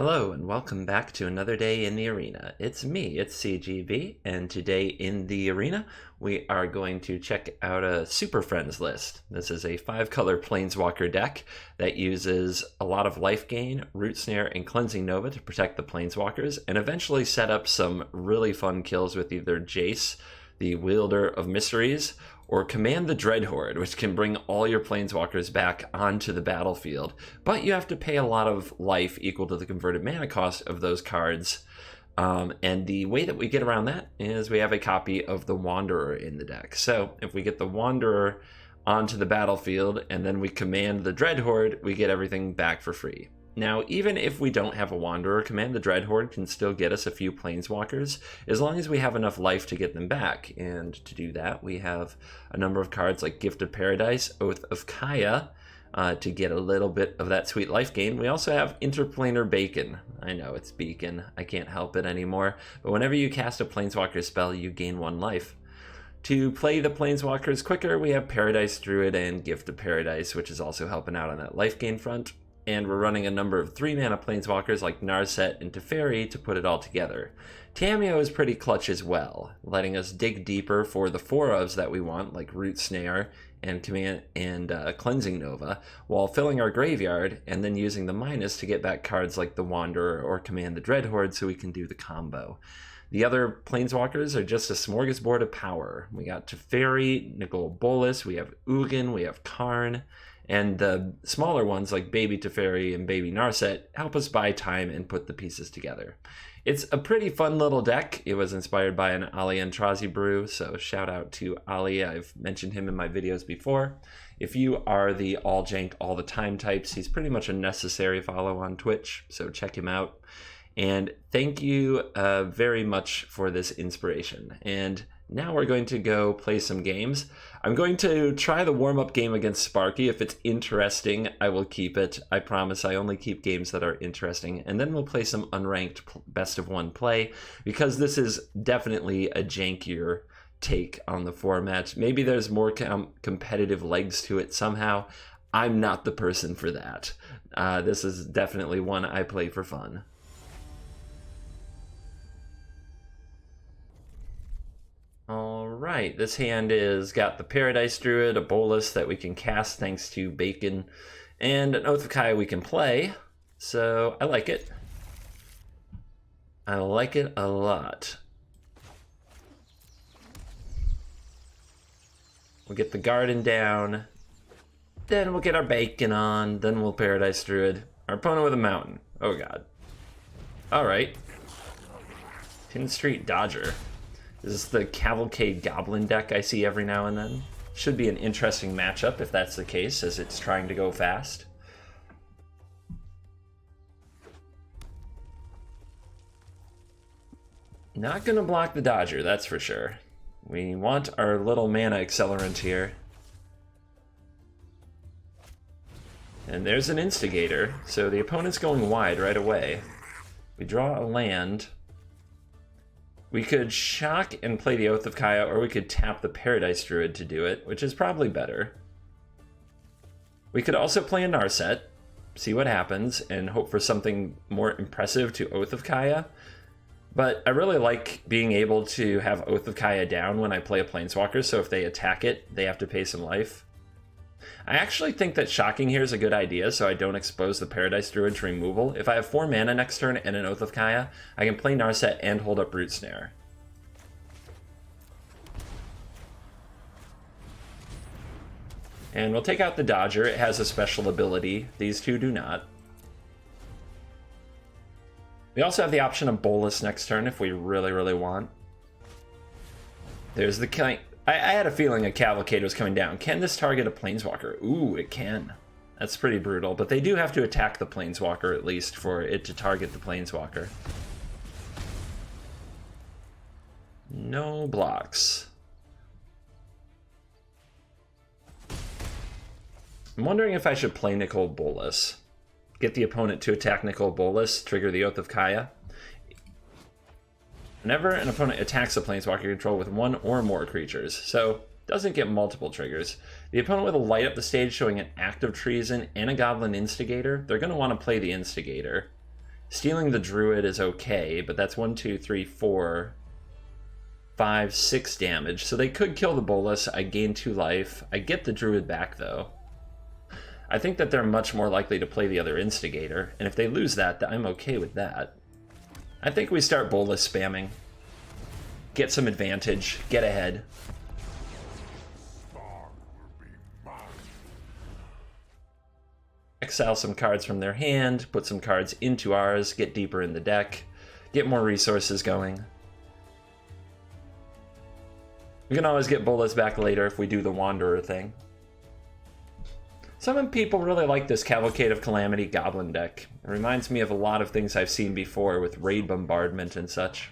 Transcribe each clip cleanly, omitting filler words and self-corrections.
Hello and welcome back to another day in the arena. It's me, it's CGB, and today in the arena we are going to check out a Super Friends list. This is a 5-color Planeswalker deck that uses a lot of life gain, Root Snare, and Cleansing Nova to protect the Planeswalkers, and eventually set up some really fun kills with either Jace, the Wielder of Mysteries, or Command the Dreadhorde, which can bring all your Planeswalkers back onto the battlefield. But you have to pay a lot of life equal to the converted mana cost of those cards. And the way that we get around that is we have a copy of the Wanderer in the deck. So if we get the Wanderer onto the battlefield and then we command the Dreadhorde, we get everything back for free. Now, even if we don't have a Wanderer, Command the Dreadhorde can still get us a few Planeswalkers, as long as we have enough life to get them back. And to do that, we have a number of cards like Gift of Paradise, Oath of Kaya, to get a little bit of that sweet life gain. We also have Interplanar Bacon. I know, it's Beacon. I can't help it anymore. But whenever you cast a Planeswalker spell, you gain 1 life. To play the Planeswalkers quicker, we have Paradise Druid and Gift of Paradise, which is also helping out on that life gain front. And we're running a number of 3-mana Planeswalkers like Narset and Teferi to put it all together. Tamiyo is pretty clutch as well, letting us dig deeper for the 4-ofs that we want, like Root Snare and Cleansing Nova, while filling our graveyard and then using the minus to get back cards like the Wanderer or Command the Dreadhorde so we can do the combo. The other Planeswalkers are just a smorgasbord of power. We got Teferi, Nicol Bolas, we have Ugin, we have Karn, and the smaller ones like Baby Teferi and Baby Narset help us buy time and put the pieces together. It's a pretty fun little deck. It was inspired by an Ali Antrazi brew, so shout out to Ali. I've mentioned him in my videos before. If you are the all jank all the time types, he's pretty much a necessary follow on Twitch, so check him out. And thank you very much for this inspiration. And now we're going to go play some games. I'm going to try the warm-up game against Sparky. If it's interesting, I will keep it. I promise I only keep games that are interesting. And then we'll play some unranked best of 1 play, because this is definitely a jankier take on the format. Maybe there's more competitive legs to it somehow. I'm not the person for that. This is definitely one I play for fun. Alright, this hand is got the Paradise Druid, a Bolas that we can cast thanks to Bacon, and an Oath of Kaya we can play, so I like it. I like it a lot. We'll get the Garden down, then we'll get our Bacon on, then we'll Paradise Druid. Our opponent with a Mountain. Oh god. Alright. Tin Street Dodger. This is the Cavalcade Goblin deck I see every now and then. Should be an interesting matchup if that's the case, as it's trying to go fast. Not gonna block the Dodger, that's for sure. We want our little mana accelerant here. And there's an Instigator, so the opponent's going wide right away. We draw a land. We could shock and play the Oath of Kaya, or we could tap the Paradise Druid to do it, which is probably better. We could also play a Narset, see what happens, and hope for something more impressive to Oath of Kaya. But I really like being able to have Oath of Kaya down when I play a Planeswalker, so if they attack it, they have to pay some life. I actually think that shocking here is a good idea, so I don't expose the Paradise Druid to removal. If I have 4 mana next turn and an Oath of Kaya, I can play Narset and hold up Root Snare. And we'll take out the Dodger. It has a special ability. These two do not. We also have the option of Bolas next turn if we really want. There's the... I had a feeling a Cavalcade was coming down. Can this target a Planeswalker? Ooh, it can. That's pretty brutal, but they do have to attack the Planeswalker at least for it to target the Planeswalker. No blocks. I'm wondering if I should play Nicol Bolas. Get the opponent to attack Nicol Bolas, trigger the Oath of Kaya. Whenever an opponent attacks a Planeswalker control with 1 or more creatures, so doesn't get multiple triggers. The opponent with a light up the stage showing an Act of Treason and a Goblin Instigator, they're going to want to play the Instigator. Stealing the Druid is okay, but that's 1, 2, 3, 4, 5, 6 damage. So they could kill the Bolus. I gain 2 life. I get the Druid back, though. I think that they're much more likely to play the other Instigator, and if they lose that, I'm okay with that. I think we start Bolus spamming. Get some advantage. Get ahead. Exile some cards from their hand, put some cards into ours, get deeper in the deck, get more resources going. We can always get Bolus back later if we do the Wanderer thing. Some people really like this Cavalcade of Calamity Goblin deck. It reminds me of a lot of things I've seen before with Raid Bombardment and such.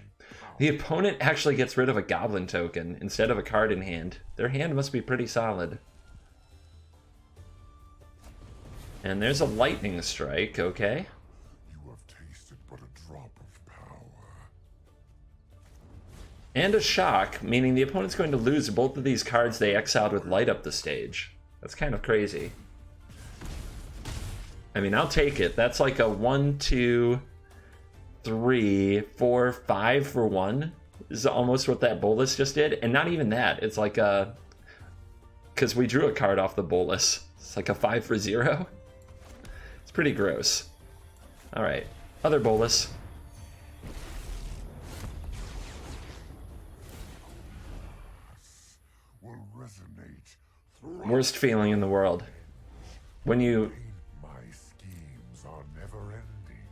The opponent actually gets rid of a Goblin token instead of a card in hand. Their hand must be pretty solid. And there's a Lightning Strike, okay. You have tasted but a drop of power. And a Shock, meaning the opponent's going to lose both of these cards they exiled with Light Up the Stage. That's kind of crazy. I mean, I'll take it. That's like a 1, 2, 3, 4, 5 for 1. This is almost what that Bolus just did. And not even that. It's like a... because we drew a card off the Bolus. It's like a 5 for 0. It's pretty gross. Alright, other Bolus. Will resonate Worst feeling in the world. When you my schemes are never ending.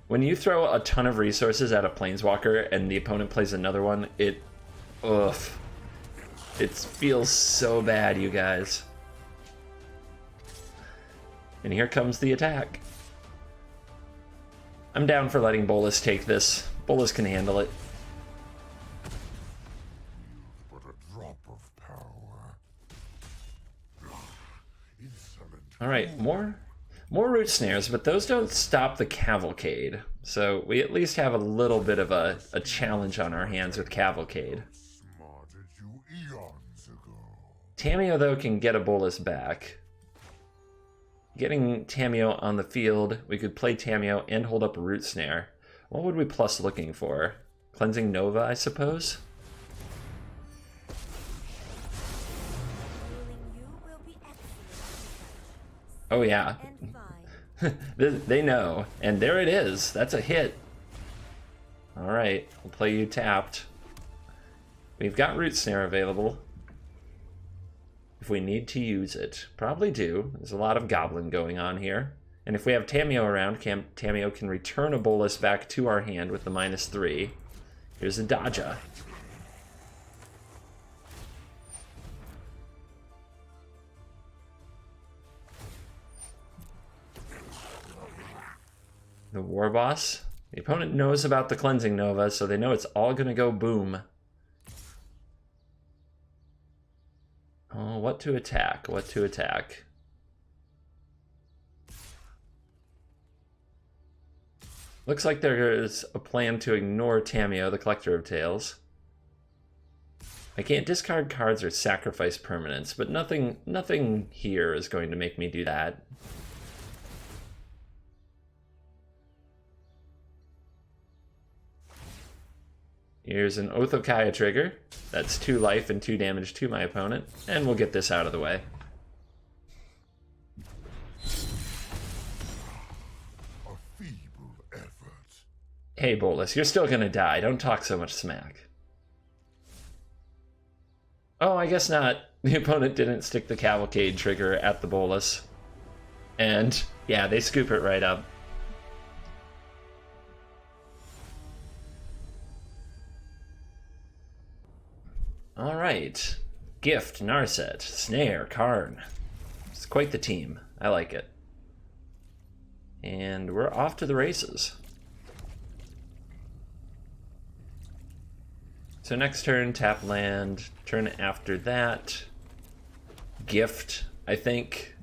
When you throw a ton of resources at a Planeswalker and the opponent plays another one, it... ugh. It feels so bad, you guys. And here comes the attack. I'm down for letting Bolus take this. Bolus can handle it. But a drop of power. Insolent. Alright, more Root Snares, but those don't stop the Cavalcade. So we at least have a little bit of a challenge on our hands with Cavalcade. Smarted you eons ago. Tamiyo, though, can get a Bolus back. Getting Tamiyo on the field, we could play Tamiyo and hold up a Root Snare. What would we plus looking for? Cleansing Nova, I suppose? Oh yeah. They know. And there it is. That's a hit. Alright, we'll play you tapped. We've got Root Snare available. If we need to use it. Probably do. There's a lot of Goblin going on here. And if we have Tamiyo around, Tamiyo can return a Bolus back to our hand with the -3. Here's a Dodja. The War Boss. The opponent knows about the Cleansing Nova, so they know it's all gonna go boom. Oh, what to attack? What to attack? Looks like there is a plan to ignore Tamiyo, the Collector of Tales. I can't discard cards or sacrifice permanents, but nothing here is going to make me do that. Here's an Oath of Kaya trigger. That's 2 life and 2 damage to my opponent, and we'll get this out of the way. A feeble effort. Hey, Bolus, you're still gonna die. Don't talk so much smack. Oh, I guess not. The opponent didn't stick the Cavalcade trigger at the Bolus. And, yeah, they scoop it right up. Alright. Gift, Narset, Snare, Karn. It's quite the team. I like it. And we're off to the races. So next turn, tap land. Turn after that, Gift, I think.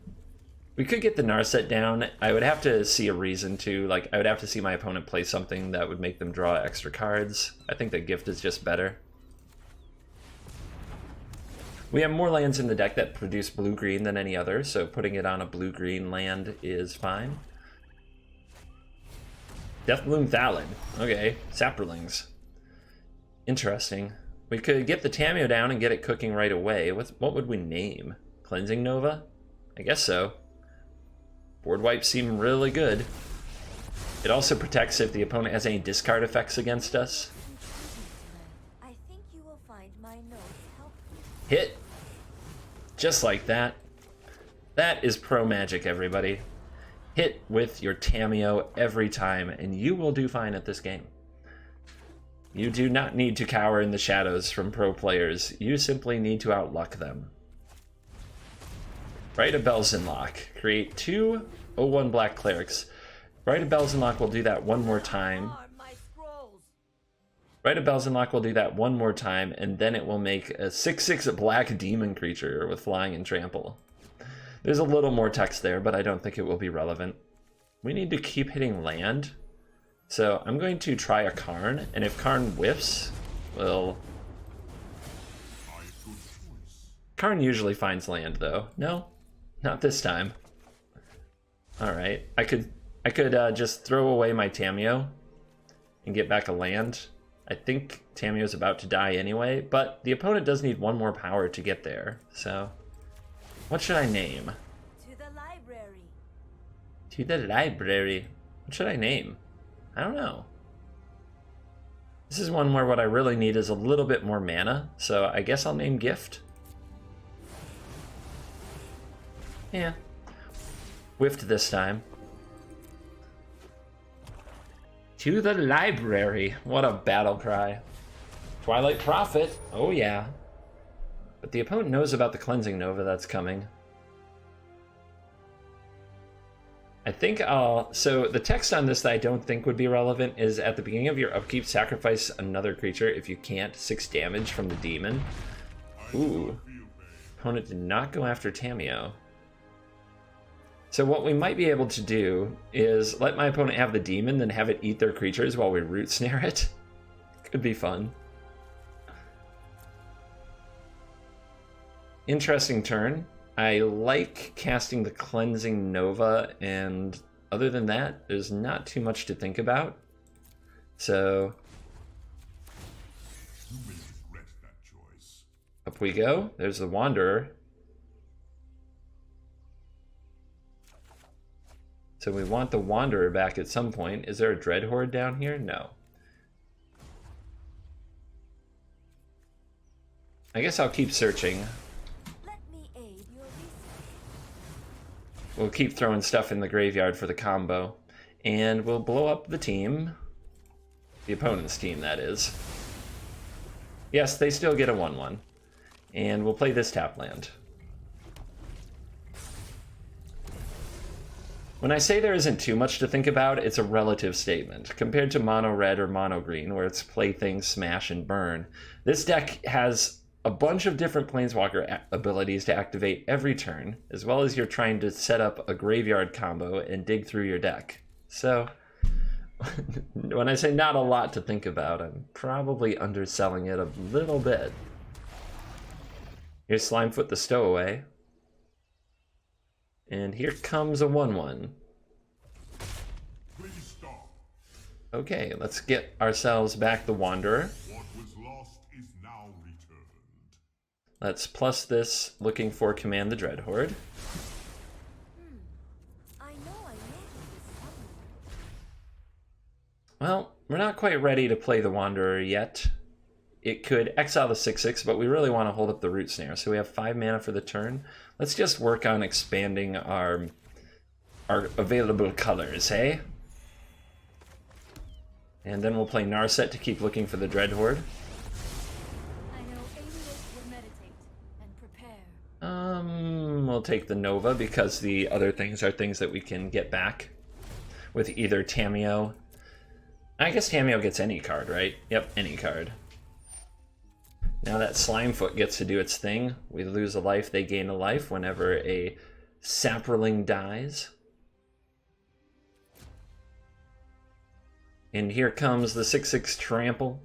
We could get the Narset down. I would have to see a reason to, like, I would have to see my opponent play something that would make them draw extra cards. I think that Gift is just better. We have more lands in the deck that produce blue-green than any other, so putting it on a blue-green land is fine. Deathbloom Thallid. Okay, Saprolings. Interesting. We could get the Tameo down and get it cooking right away. What would we name? Cleansing Nova? I guess so. Board wipes seem really good. It also protects if the opponent has any discard effects against us. I think you will find my notes helpful. Hit. Just like that. That is pro magic, everybody. Hit with your Tameo every time, and you will do fine at this game. You do not need to cower in the shadows from pro players. You simply need to outluck them. Write a Belzenlock. Create 2 0/1 black clerics. Write a Belzenlock will do that one more time. Write a Belzenlock will do that one more time, and then it will make a 6/6 black demon creature with flying and trample. There's a little more text there, but I don't think it will be relevant. We need to keep hitting land. So I'm going to try a Karn, and if Karn whiffs, well... Karn usually finds land, though. No? Not this time. Alright, I could just throw away my Tameo and get back a land. I think Tameo's about to die anyway, but the opponent does need 1 more power to get there, so... What should I name? To the library. To the library. What should I name? I don't know. This is one where what I really need is a little bit more mana, so I guess I'll name Gift. Yeah. Whiffed this time. To the library. What a battle cry. Twilight Prophet. Oh yeah. But the opponent knows about the Cleansing Nova that's coming. I think so the text on this that I don't think would be relevant is at the beginning of your upkeep, sacrifice another creature if you can't, 6 damage from the demon. Ooh. Opponent did not go after Tameo. So what we might be able to do is let my opponent have the demon, then have it eat their creatures while we root snare it. Could be fun. Interesting turn. I like casting the Cleansing Nova, and other than that, there's not too much to think about. So, You may regret that choice. up we go. There's the Wanderer. So we want the Wanderer back at some point. Is there a Dreadhorde down here? No. I guess I'll keep searching. We'll keep throwing stuff in the graveyard for the combo. And we'll blow up the team. The opponent's team, that is. Yes, they still get a 1/1. And we'll play this tap land. When I say there isn't too much to think about, it's a relative statement. Compared to mono red or mono green, where it's play things, smash, and burn, this deck has a bunch of different Planeswalker abilities to activate every turn, as well as you're trying to set up a graveyard combo and dig through your deck. So, when I say not a lot to think about, I'm probably underselling it a little bit. Here's Slimefoot the Stowaway. And here comes a 1/1. Please stop. Okay, let's get ourselves back the Wanderer. What was lost is now returned. Let's plus this, looking for Command the Dreadhorde. I know I made this somewhere. Well, we're not quite ready to play the Wanderer yet. It could exile the 6/6, but we really want to hold up the Root Snare. So we have 5 mana for the turn. Let's just work on expanding our available colors, hey? And then we'll play Narset to keep looking for the Dreadhorde. I know Alias will meditate and prepare. We'll take the Nova because the other things are things that we can get back with either Tameo. I guess Tameo gets any card, right? Yep, any card. Now that Slimefoot gets to do its thing. We lose a life, they gain a life whenever a Saproling dies. And here comes the 6/6 Trample.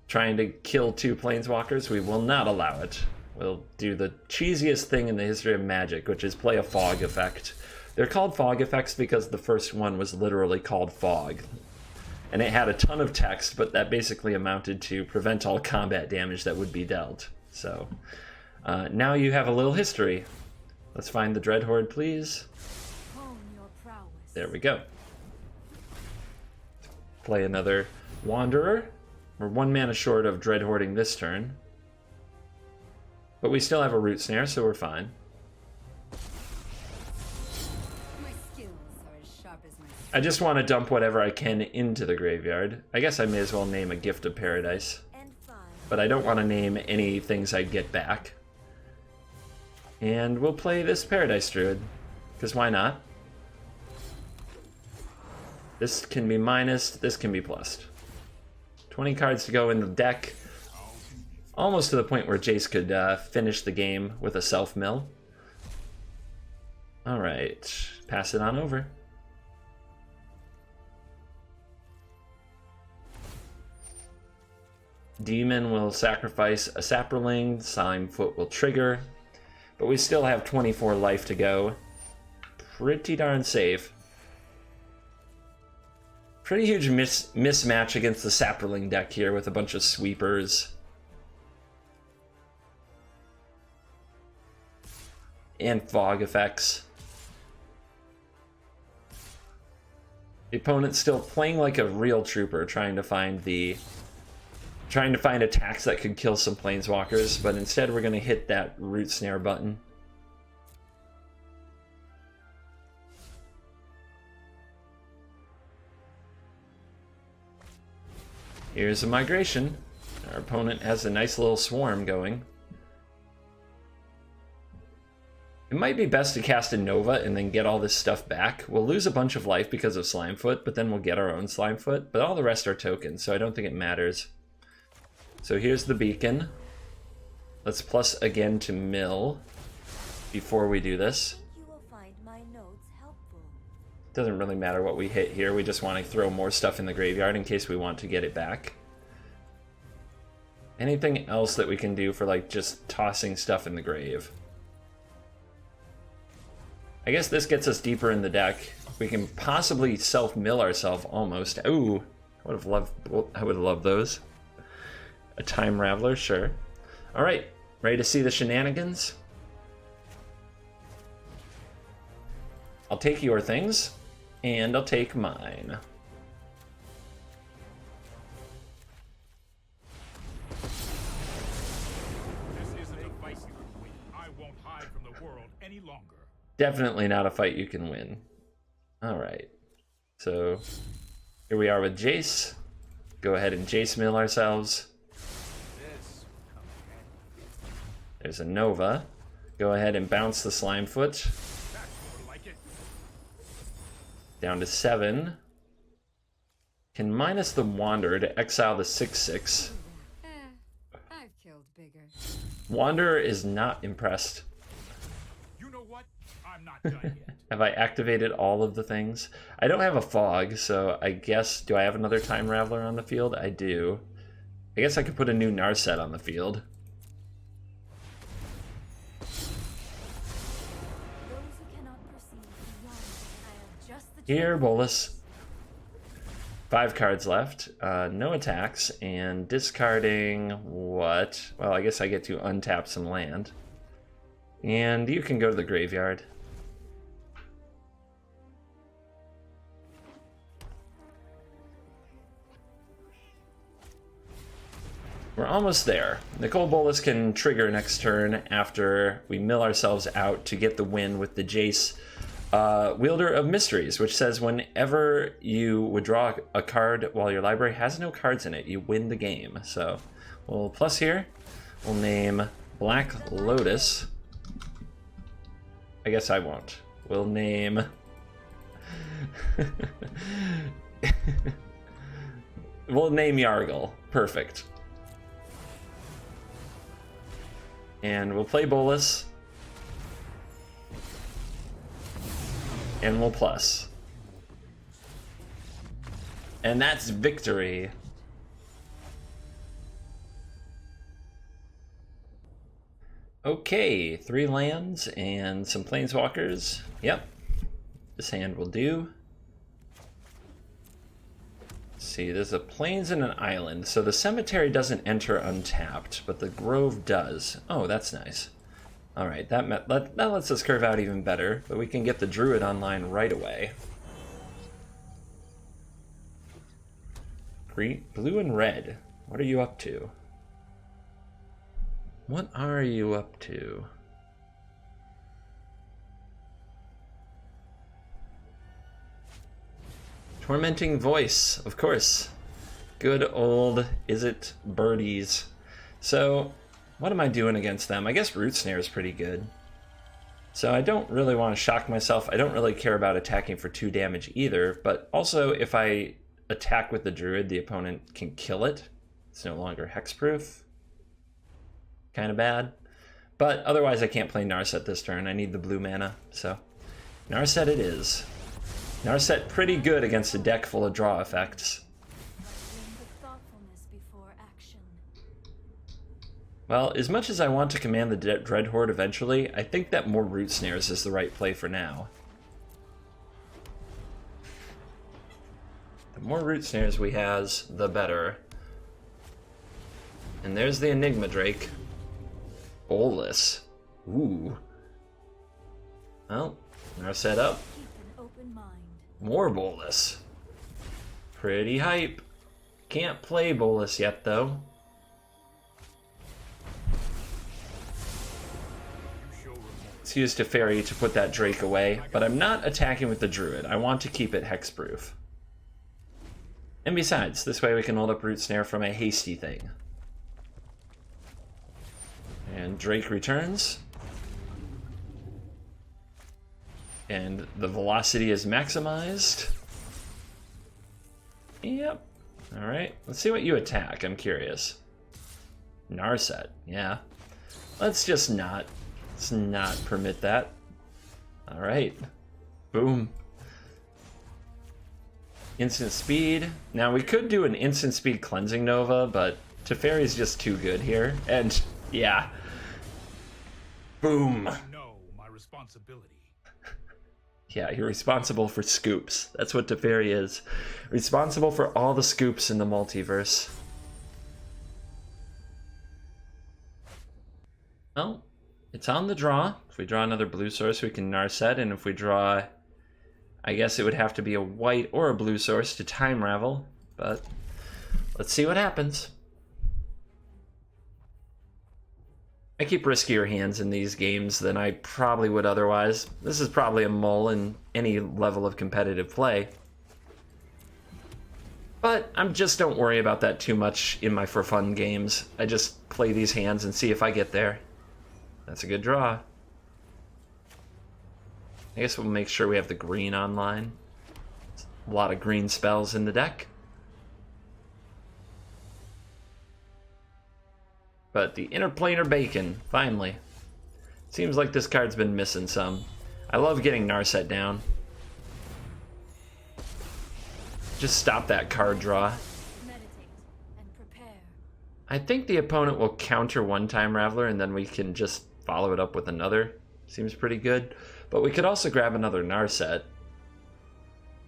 Trying to kill 2 Planeswalkers. We will not allow it. We'll do the cheesiest thing in the history of Magic, which is play a Fog effect. They're called fog effects because the first one was literally called fog. And it had a ton of text, but that basically amounted to prevent all combat damage that would be dealt. So now you have a little history. Let's find the Dreadhorde, please. There we go. Play another Wanderer. We're 1 mana short of Dreadhording this turn. But we still have a Root Snare, so we're fine. I just want to dump whatever I can into the graveyard. I guess I may as well name a Gift of Paradise. But I don't want to name any things I get back. And we'll play this Paradise Druid, because why not? This can be minused, this can be plussed. 20 cards to go in the deck. Almost to the point where Jace could finish the game with a self-mill. Alright, pass it on over. Demon will sacrifice a Saproling, Slimefoot will trigger, but we still have 24 life to go. Pretty darn safe. Pretty huge mismatch against the Saproling deck here with a bunch of sweepers. And fog effects. The opponent's still playing like a real trooper, trying to find attacks that could kill some planeswalkers, but instead we're going to hit that Root Snare button. Here's a migration. Our opponent has a nice little swarm going. It might be best to cast a Nova and then get all this stuff back. We'll lose a bunch of life because of Slimefoot, but then we'll get our own Slimefoot. But all the rest are tokens, so I don't think it matters. So here's the beacon. Let's plus again to mill before we do this. You will find my notes helpful. Doesn't really matter what we hit here, we just want to throw more stuff in the graveyard in case we want to get it back. Anything else that we can do for like just tossing stuff in the grave? I guess this gets us deeper in the deck. We can possibly self-mill ourselves almost. Ooh, I would have loved those. A Time Raveler, sure. Alright, ready to see the shenanigans? I'll take your things, and I'll take mine. This isn't a fight you can win. I won't hide from the world any longer. Definitely not a fight you can win. Alright, so here we are with Jace. Go ahead and Jace mill ourselves. There's a Nova. Go ahead and bounce the Slimefoot. Down to 7. Can minus the Wanderer to exile the 6/6. I've killed bigger. Wanderer is not impressed. You know what? I'm not done yet. Have I activated all of the things? I don't have a fog, so I guess... Do I have another Time Raveler on the field? I do. I guess I could put a new Narset on the field. Here, Bolus. 5 cards left. No attacks, and discarding what? Well, I guess I get to untap some land. And you can go to the graveyard. We're almost there. Nicole Bolas can trigger next turn after we mill ourselves out to get the win with the Jace Wielder of Mysteries, which says whenever you withdraw a card while your library has no cards in it, you win the game. So we'll plus here. We'll name Black Lotus. I guess I won't. We'll name... we'll name Yargle. Perfect. And we'll play Bolas. And we'll plus. And that's victory. Okay, 3 lands and some planeswalkers. Yep. This hand will do. Let's see, there's a plains and an island. So the cemetery doesn't enter untapped, but the grove does. Oh, that's nice. All right, that lets us curve out even better, but we can get the Druid online right away. Green, blue, and red. What are you up to? What are you up to? Tormenting Voice, of course. Good old is it birdies. So, what am I doing against them? I guess Root Snare is pretty good. So I don't really want to shock myself. I don't really care about attacking for 2 damage either, but also if I attack with the Druid, the opponent can kill it. It's no longer hexproof. Kind of bad. But otherwise I can't play Narset this turn. I need the blue mana, so Narset it is. Narset pretty good against a deck full of draw effects. Well, as much as I want to command the Dread Horde eventually, I think that more Root Snares is the right play for now. The more Root Snares we has, the better. And there's the Enigma Drake. Bolus. Ooh. Well, Narset up. More Bolus. Pretty hype. Can't play Bolus yet, though. Let's use Teferi to put that Drake away, but I'm not attacking with the Druid. I want to keep it hexproof. And besides, this way we can hold up Root Snare from a hasty thing. And Drake returns. And the velocity is maximized. Yep. Alright, let's see what you attack. I'm curious. Narset, yeah. Let's just not. Let's not permit that. Alright. Boom. Instant speed. Now we could do an instant speed cleansing Nova, but Teferi's just too good here. And yeah. Boom. I know my responsibility. Yeah, you're responsible for scoops. That's what Teferi is. Responsible for all the scoops in the multiverse. Well, it's on the draw. If we draw another blue source, we can Narset, and if we draw, I guess it would have to be a white or a blue source to Time Ravel, but let's see what happens. I keep riskier hands in these games than I probably would otherwise. This is probably a mull in any level of competitive play. But I just don't worry about that too much in my for fun games. I just play these hands and see if I get there. That's a good draw. I guess we'll make sure we have the green online. A lot of green spells in the deck. But the Interplanar Bacon, finally. Seems like this card's been missing some. I love getting Narset down. Just stop that card draw. Meditate and prepare. I think the opponent will counter one Time Raveler and then we can just follow it up with another. Seems pretty good. But we could also grab another Narset.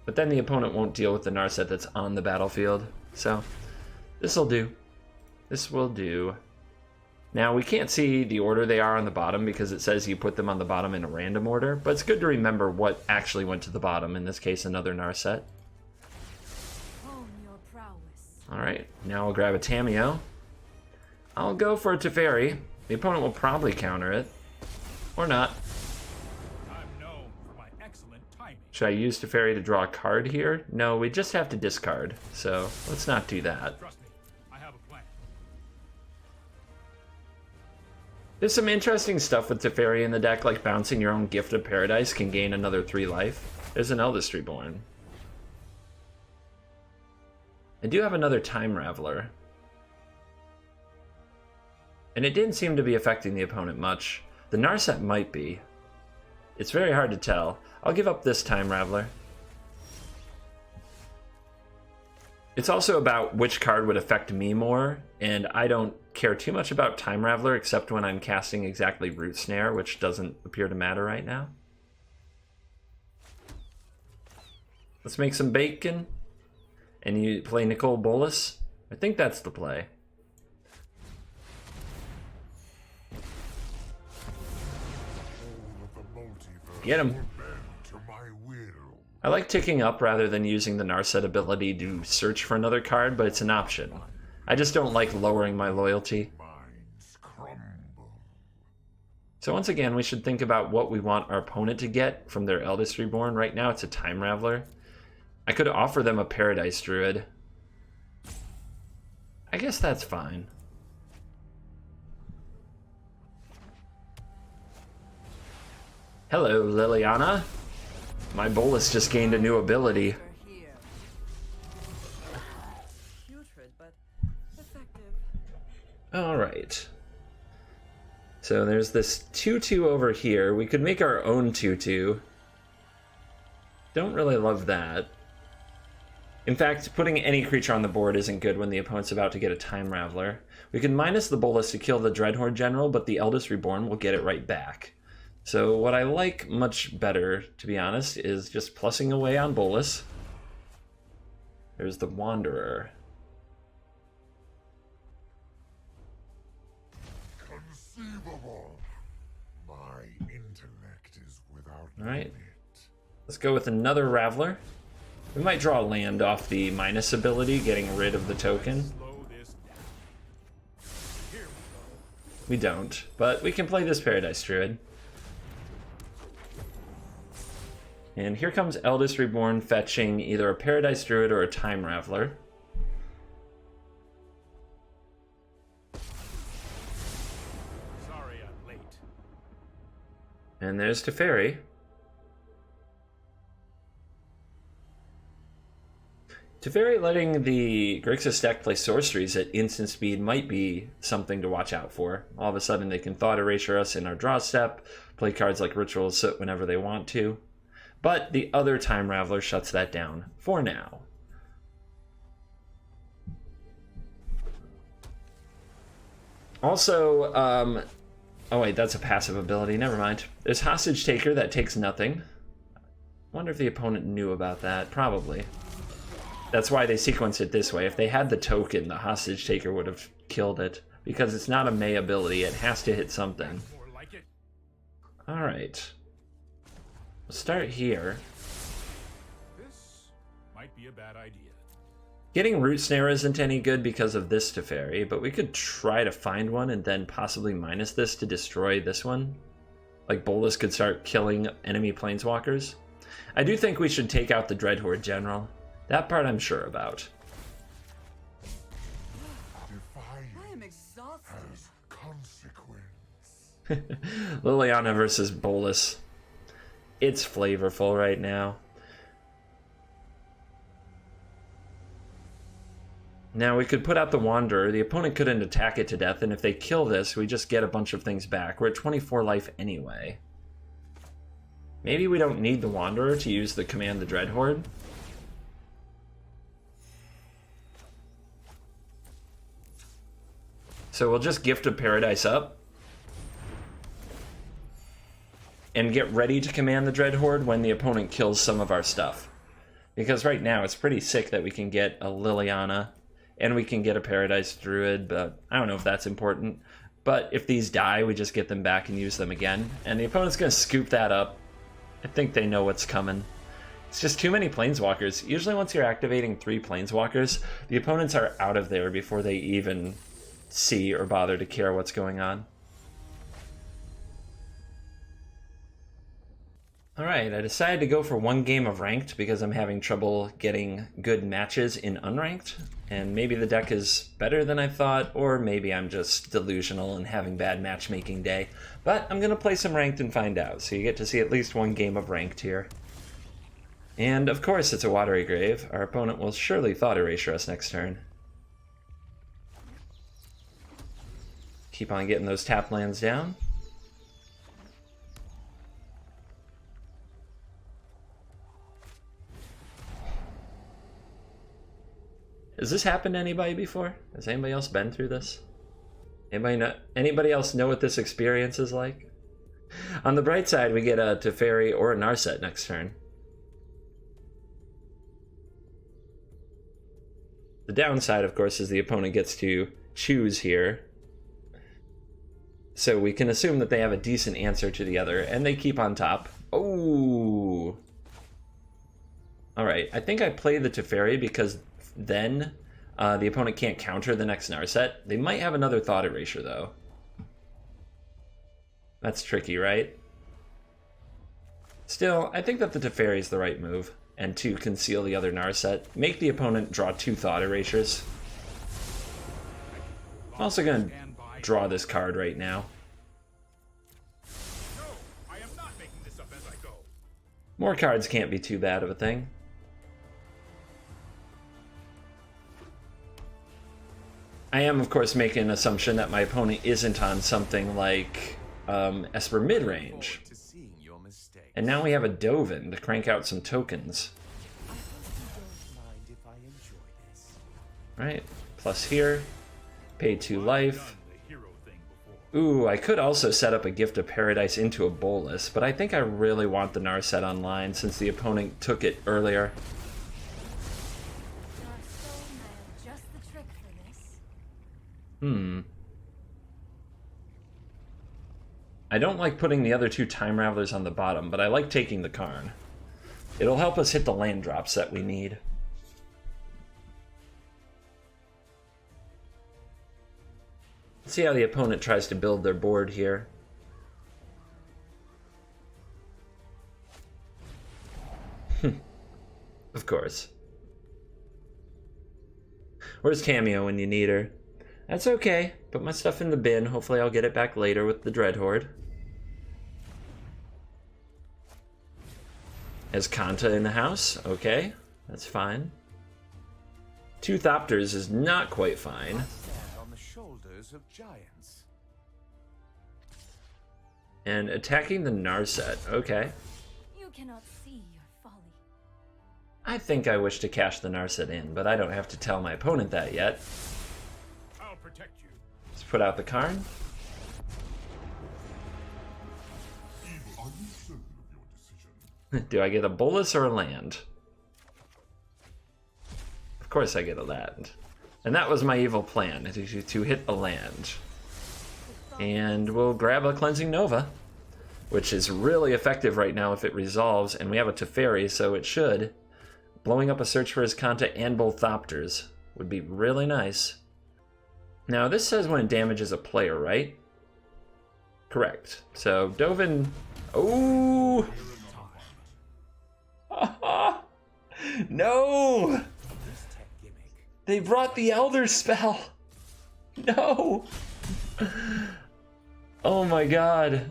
But then the opponent won't deal with the Narset that's on the battlefield. So, this'll do. This will do. Now, we can't see the order they are on the bottom because it says you put them on the bottom in a random order, but it's good to remember what actually went to the bottom, in this case, another Narset. Hone your prowess. Alright, now I'll grab a Tamiyo. I'll go for a Teferi. The opponent will probably counter it. Or not. I'm known for my excellent timing. Should I use Teferi to draw a card here? No, we just have to discard, so let's not do that. Trust me, I have a plan. There's some interesting stuff with Teferi in the deck, like bouncing your own Gift of Paradise can gain another 3 life. There's an Eldest Reborn. I do have another Time Raveler. And it didn't seem to be affecting the opponent much. The Narset might be. It's very hard to tell. I'll give up this Time Raveler. It's also about which card would affect me more, and I don't care too much about Time Raveler except when I'm casting exactly Root Snare, which doesn't appear to matter right now. Let's make some bacon. And you play Nicole Bolas? I think that's the play. Get him. I like ticking up rather than using the Narset ability to search for another card, but it's an option. I just don't like lowering my loyalty. So once again, we should think about what we want our opponent to get from their Eldest Reborn. Right now it's a Time Raveler. I could offer them a Paradise Druid. I guess that's fine. Hello, Liliana. My Bolas just gained a new ability. Alright. So there's this 2/2 over here. We could make our own 2/2. Don't really love that. In fact, putting any creature on the board isn't good when the opponent's about to get a Time Raveler. We can minus the Bolas to kill the Dreadhorde General, but the Eldest Reborn will get it right back. So what I like much better, to be honest, is just plussing away on Bolas. There's the Wanderer. Conceivable. My intellect is without Alright. limit. Let's go with another Raveler. We might draw a land off the minus ability, getting rid of the token. Slow this down. Here We don't, but we can play this Paradise Druid. And here comes Eldest Reborn fetching either a Paradise Druid or a Time Raveler. Sorry I'm late. And there's Teferi. Teferi letting the Grixis deck play sorceries at instant speed might be something to watch out for. All of a sudden they can Thought Erasure us in our draw step, play cards like Ritual of Soot whenever they want to. But the other Time Raveler shuts that down for now. Also, oh wait, that's a passive ability, never mind. There's Hostage Taker that takes nothing. Wonder if the opponent knew about that, probably. That's why they sequenced it this way. If they had the token, the Hostage Taker would have killed it. Because it's not a May ability, it has to hit something. More like it. Alright. We'll start here. This might be a bad idea. Getting Root Snare isn't any good because of this Teferi, but we could try to find one and then possibly minus this to destroy this one. Like Bolas could start killing enemy Planeswalkers. I do think we should take out the Dreadhorde General. That part I'm sure about. I am exhausted. Has consequence. Liliana versus Bolas. It's flavorful right now. Now we could put out the Wanderer. The opponent couldn't attack it to death, and if they kill this, we just get a bunch of things back. We're at 24 life anyway. Maybe we don't need the Wanderer to use the Command the Dreadhorde. So we'll just gift a Paradise up. And get ready to command the Dreadhorde when the opponent kills some of our stuff. Because right now it's pretty sick that we can get a Liliana and we can get a Paradise Druid, but I don't know if that's important. But if these die, we just get them back and use them again. And the opponent's going to scoop that up. I think they know what's coming. It's just too many Planeswalkers. Usually once you're activating 3 Planeswalkers, the opponents are out of there before they even see or bother to care what's going on. Alright, I decided to go for 1 game of Ranked because I'm having trouble getting good matches in Unranked. And maybe the deck is better than I thought, or maybe I'm just delusional and having bad matchmaking day. But I'm going to play some Ranked and find out, so you get to see at least 1 game of Ranked here. And of course it's a Watery Grave. Our opponent will surely Thought Erasure us next turn. Keep on getting those tap lands down. Has this happened to anybody before? Has anybody else been through this? Anybody else know what this experience is like? On the bright side, we get a Teferi or a Narset next turn. The downside, of course, is the opponent gets to choose here. So we can assume that they have a decent answer to the other, and they keep on top. Oh! Alright, I think I play the Teferi because then the opponent can't counter the next Narset. They might have another Thought Erasure, though. That's tricky, right? Still, I think that the Teferi is the right move, and to conceal the other Narset, make the opponent draw 2 Thought Erasures. I'm also going to draw this card right now. No, I am not making this up as I go. More cards can't be too bad of a thing. I am, of course, making an assumption that my opponent isn't on something like Esper midrange. And now we have a Dovin to crank out some tokens. Right, plus here, pay 2 life. Ooh, I could also set up a Gift of Paradise into a Bolus, but I think I really want the Narset online since the opponent took it earlier. I don't like putting the other 2 Time Ravelers on the bottom, but I like taking the Karn. It'll help us hit the land drops that we need. Let's see how the opponent tries to build their board here. Of course. Where's Cameo when you need her? That's okay. Put my stuff in the bin. Hopefully I'll get it back later with the Dreadhorde. Has Kanta in the house? Okay, that's fine. 2 Thopters is not quite fine. On the shoulders of giants. And attacking the Narset. Okay. You cannot see your folly. I think I wish to cash the Narset in, but I don't have to tell my opponent that yet. I'll protect you. Let's put out the Karn. Are you certain of your decision? Do I get a Bolus or a land? Of course I get a land. And that was my evil plan, to hit a land. And we'll grab a Cleansing Nova, which is really effective right now if it resolves, and we have a Teferi, so it should. Blowing up a Search for his Kanta and both Thopters would be really nice. Now, this says when it damages a player, right? Correct. So, Dovin... Oh! No! They brought the Elder Spell! No! Oh my god.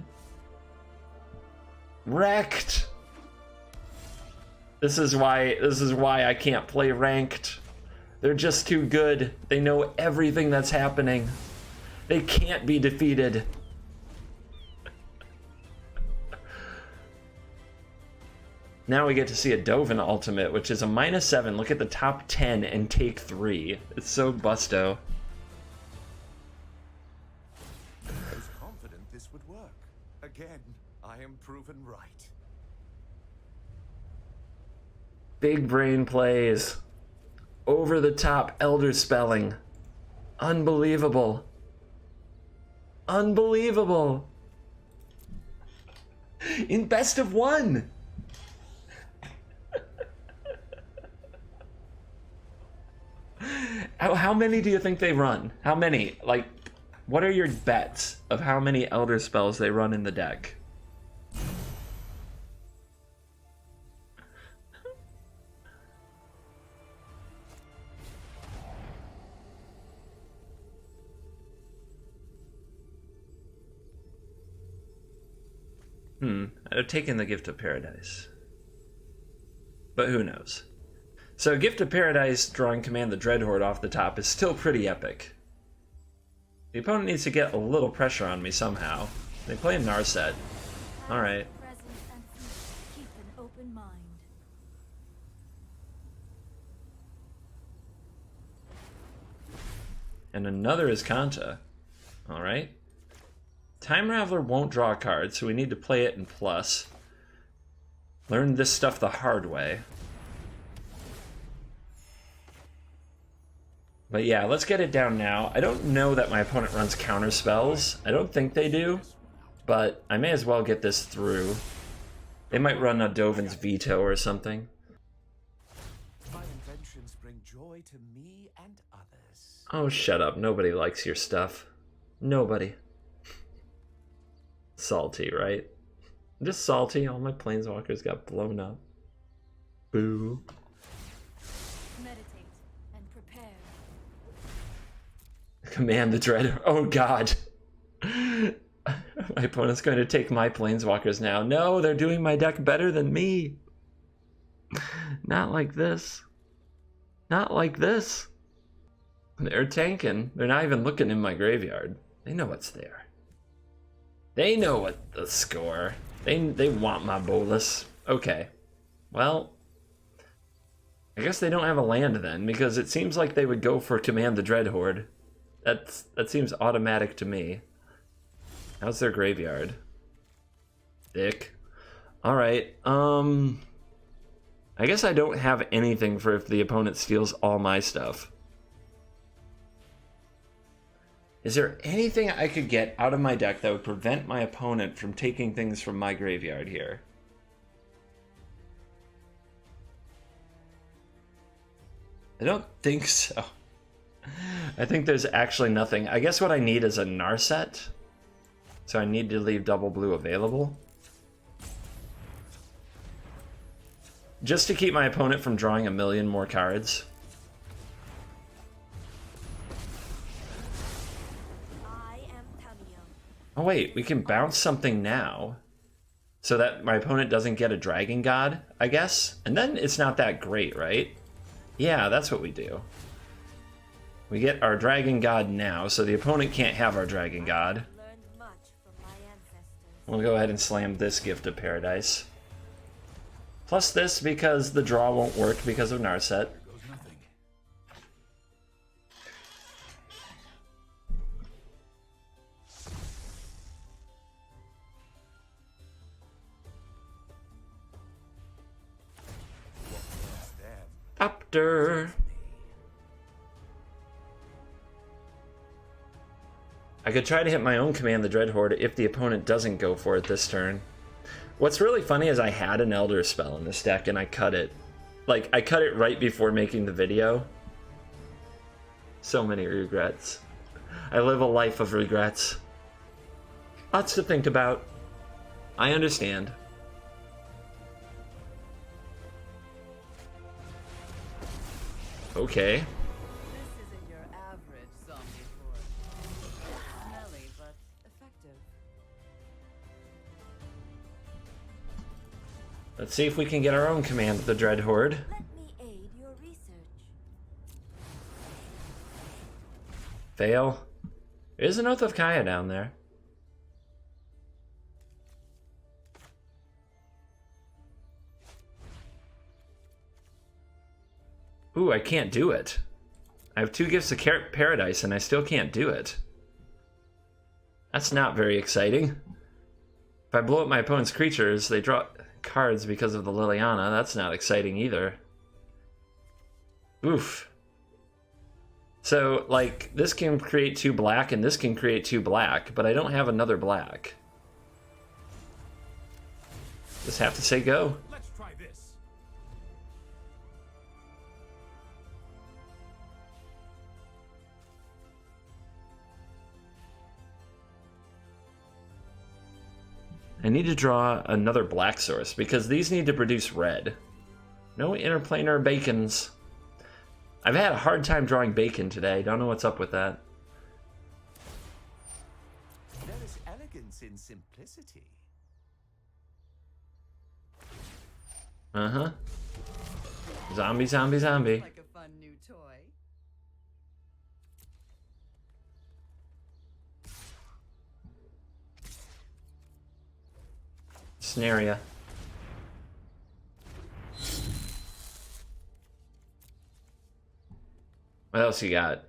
Wrecked! This is why I can't play ranked. They're just too good. They know everything that's happening. They can't be defeated. Now we get to see a Dovin ultimate, which is a -7. Look at the top 10 and take 3. It's so busto. I was confident this would work. Again, I am proven right. Big brain plays. Over the top Elder Spelling. Unbelievable. Unbelievable. In best of 1. How many do you think they run? How many? Like, what are your bets of how many Elder Spells they run in the deck? I'd have taken the Gift of Paradise. But who knows? So Gift of Paradise, drawing Command the Dreadhorde off the top, is still pretty epic. The opponent needs to get a little pressure on me somehow. They play a Narset. Alright. Present and keep an open mind. And another is Kanta. Alright. Time Raveler won't draw a card, so we need to play it in plus. Learn this stuff the hard way. But yeah, let's get it down now. I don't know that my opponent runs counter spells. I don't think they do, but I may as well get this through. They might run a Dovin's Veto or something. My inventions bring joy to me and others. Oh, shut up. Nobody likes your stuff. Nobody. Salty, right? Just salty. All my planeswalkers got blown up. Boo. Meditate and prepare. Command the Dread. Oh, God. My opponent's going to take my planeswalkers now. No, they're doing my deck better than me. Not like this. Not like this. They're tanking. They're not even looking in my graveyard. They know what's there. They know what the score. They want my bolus. Okay. Well, I guess they don't have a land then, because it seems like they would go for Command the Dreadhorde. That seems automatic to me. How's their graveyard? Thick. Alright, I guess I don't have anything for if the opponent steals all my stuff. Is there anything I could get out of my deck that would prevent my opponent from taking things from my graveyard here? I don't think so. I think there's actually nothing. I guess what I need is a Narset. So I need to leave double blue available. Just to keep my opponent from drawing a million more cards. I am Tamiyo. Oh wait, we can bounce something now. So that my opponent doesn't get a Dragon God, I guess? And then it's not that great, right? Yeah, that's what we do. We get our Dragon God now, so the opponent can't have our Dragon God. Learned much from my ancestors. We'll go ahead and slam this Gift of Paradise. Plus this because the draw won't work because of Narset. Goes nothing. Opter. I could try to hit my own Command the Dreadhorde if the opponent doesn't go for it this turn. What's really funny is I had an Elder Spell in this deck and I cut it. Like, I cut it right before making the video. So many regrets. I live a life of regrets. Lots to think about. I understand. Okay. This isn't your average zombie horde. Smelly, but effective. Let's see if we can get our own Command of the Dreadhorde. Let me aid your research. Fail. There's an Oath of Kaya down there. Ooh, I can't do it. I have 2 Gifts of Paradise and I still can't do it. That's not very exciting. If I blow up my opponent's creatures, they draw cards because of the Liliana. That's not exciting either. Oof. So, like, this can create 2 black and this can create 2 black, but I don't have another black. Just have to say go. Let's try this. I need to draw another black source because these need to produce red. No interplanar bacons. I've had a hard time drawing bacon today. Don't know what's up with that. There is elegance in simplicity. Uh-huh. Zombie, zombie, zombie. Like a fun new toy. Snaria. What else you got?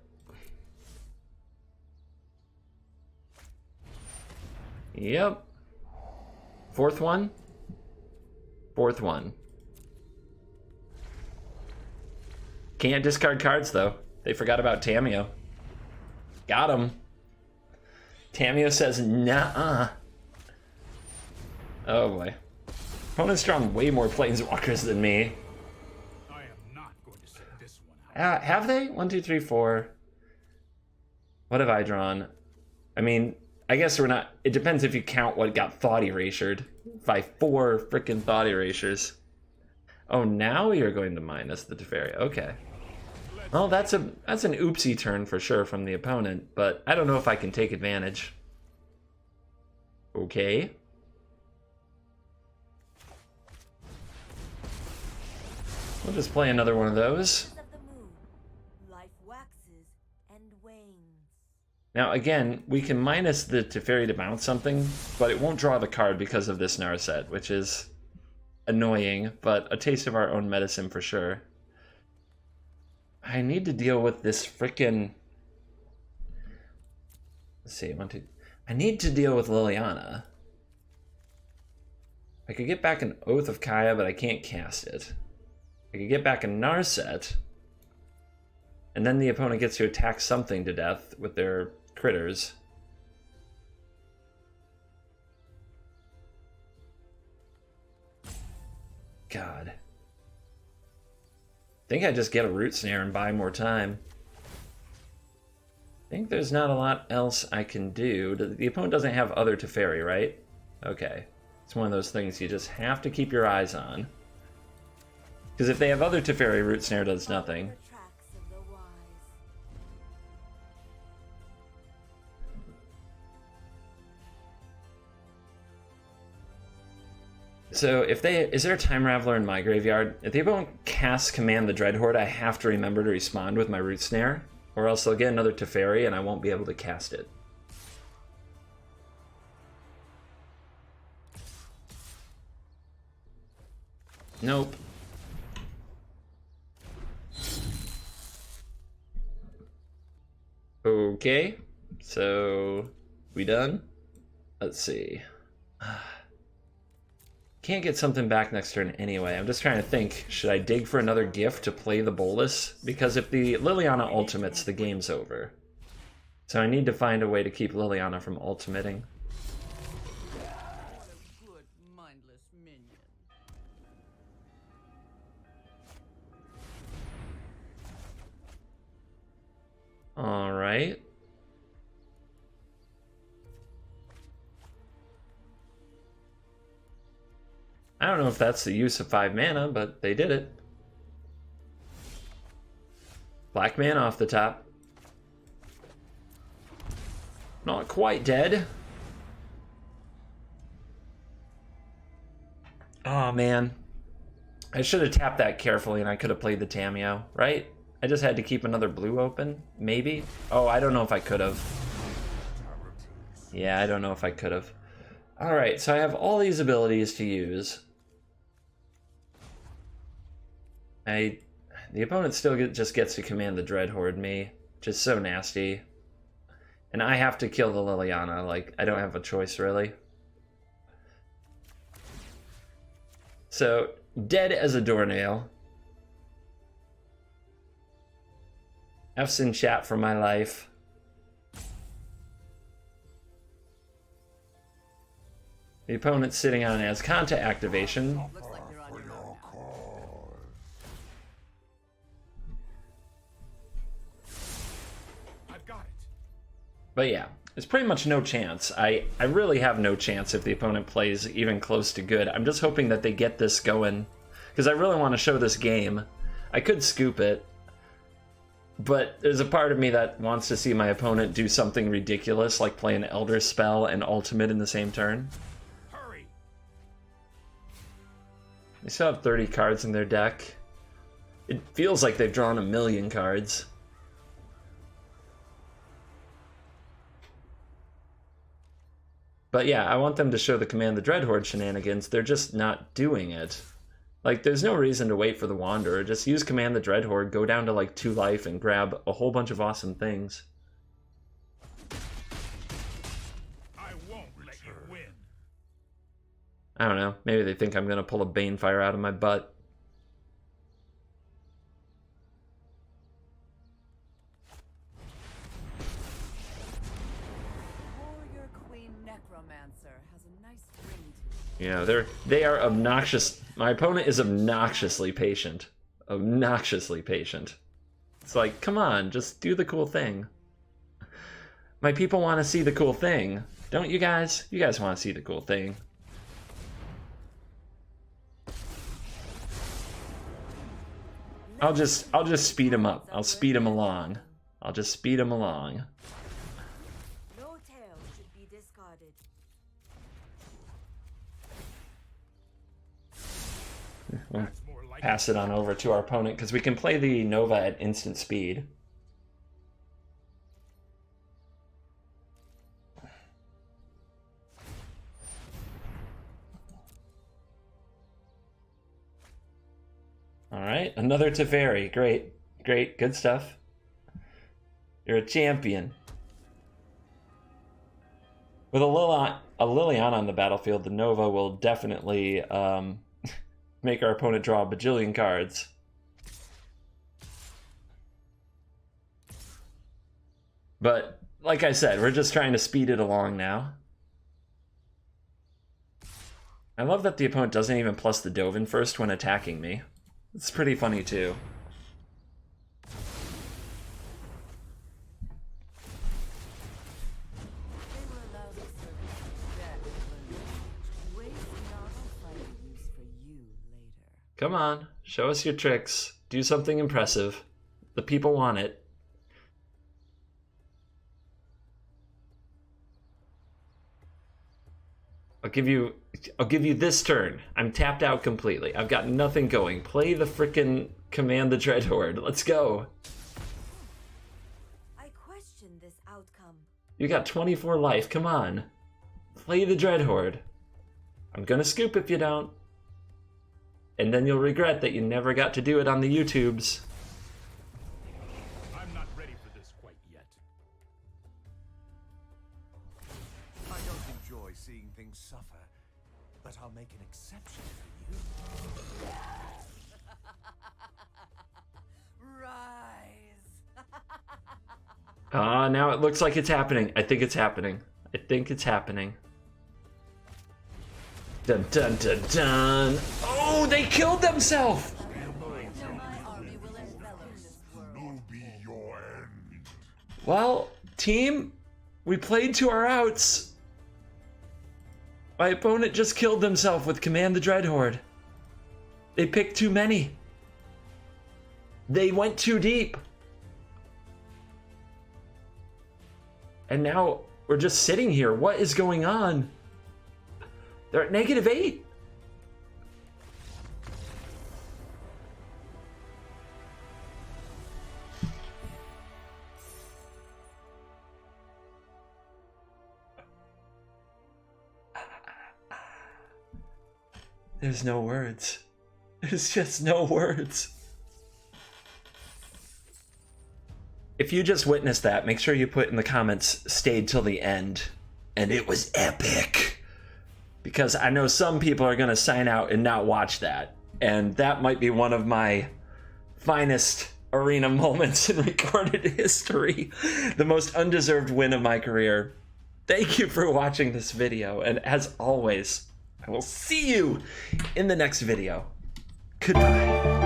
Yep. 4th one? 4th one. Can't discard cards, though. They forgot about Tamiyo. Got him. Tamiyo says, nah. Oh boy. Opponent's drawn way more Planeswalkers than me. I am not going to sit this one out. Have they? 1, 2, 3, 4. What have I drawn? I mean, I guess we're not... It depends if you count what got thought erasured. By 4 freaking thought erasures. Oh, now you're going to minus the Teferi. Okay. Well, that's an oopsie turn for sure from the opponent, but I don't know if I can take advantage. Okay. We'll just play another one of those. Of the moon, life waxes and wanes. Now again, we can minus the Teferi to bounce something, but it won't draw the card because of this Narset, which is annoying, but a taste of our own medicine for sure. I need to deal with this frickin'... Let's see, I need to deal with Liliana. I could get back an Oath of Kaya, but I can't cast it. I could get back a Narset, and then the opponent gets to attack something to death with their critters. God. I think I just get a Root Snare and buy more time. I think there's not a lot else I can do. The opponent doesn't have other Teferi, right? Okay. It's one of those things you just have to keep your eyes on. Because if they have other Teferi, Root Snare does nothing. The tracks of the wise. So if is there a Time Raveler in my graveyard? If the opponent casts Command the Dreadhorde, I have to remember to respond with my Root Snare, or else they'll get another Teferi and I won't be able to cast it. Nope. Okay, so we done? Let's see. Can't get something back next turn anyway. I'm just trying to think, should I dig for another gift to play the Bolus? Because if the Liliana ultimates, the game's over. So I need to find a way to keep Liliana from ultimating. What a good, mindless minion. Alright. I don't know if that's the use of 5 mana, but they did it. Black mana off the top. Not quite dead. Oh man. I should have tapped that carefully and I could have played the Tamiyo, right? I just had to keep another blue open, maybe? Oh, I don't know if I could have. Yeah, I don't know if I could have. Alright, so I have all these abilities to use. The opponent still just gets to command the Dreadhorde me. Just so nasty. And I have to kill the Liliana, like, I don't have a choice, really. So, dead as a doornail. F's in chat for my life. The opponent's sitting on Azcanta activation. Looks like you're on your own now. I've got it. But yeah, there's pretty much no chance. I really have no chance if the opponent plays even close to good. I'm just hoping that they get this going, because I really want to show this game. I could scoop it, but there's a part of me that wants to see my opponent do something ridiculous, like play an Elder Spell and Ultimate in the same turn. Hurry. They still have 30 cards in their deck. It feels like they've drawn 1,000,000 cards. But yeah, I want them to show the Command the Dreadhorde shenanigans. They're just not doing it. Like, there's no reason to wait for the Wanderer. Just use Command the Dreadhorde, go down to like 2 life, and grab a whole bunch of awesome things. I won't let you win. I don't know. Maybe they think I'm going to pull a Banefire out of my butt. necromancer has a nice ring to it. Yeah, they are obnoxious. My opponent is obnoxiously patient. Obnoxiously patient. It's like, come on, just do the cool thing. My people want to see the cool thing. Don't you guys? You guys want to see the cool thing. I'll just speed him up. I'll speed him along. I'll just speed him along. No tail should be discarded. We'll That's more like pass it on over to our opponent because we can play the Nova at instant speed. All right, another Teferi. Great, great, good stuff. You're a champion. With a Liliana on the battlefield, the Nova will definitely make our opponent draw a bajillion cards. But, like I said, we're just trying to speed it along now. I love that the opponent doesn't even plus the Dovin first when attacking me. It's pretty funny too. They were allowed to serve as death for waste not a fighting use for you later. Come on, show us your tricks. Do something impressive. The people want it. I'll give you this turn. I'm tapped out completely. I've got nothing going. Play the frickin' Command the Dreadhorde. Let's go. I question this outcome. You got 24 life. Come on. Play the Dreadhorde. I'm gonna scoop if you don't. And then you'll regret that you never got to do it on the YouTubes. I'm not ready for this quite yet. I don't enjoy seeing things suffer, but I'll make an exception for you. Rise. Now it looks like it's happening. I think it's happening. I think it's happening. Dun dun dun dun. Oh, they killed themselves! My army will envelop this world. No be your end. Well, team, we played to our outs. My opponent just killed himself with Command the Dreadhorde. They picked too many. They went too deep. And now we're just sitting here. What is going on? They're at -8. There's no words. There's just no words. If you just witnessed that, make sure you put in the comments, stayed till the end. And it was epic. Because I know some people are going to sign out and not watch that. And that might be one of my finest arena moments in recorded history. The most undeserved win of my career. Thank you for watching this video. And as always, I will see you in the next video. Goodbye.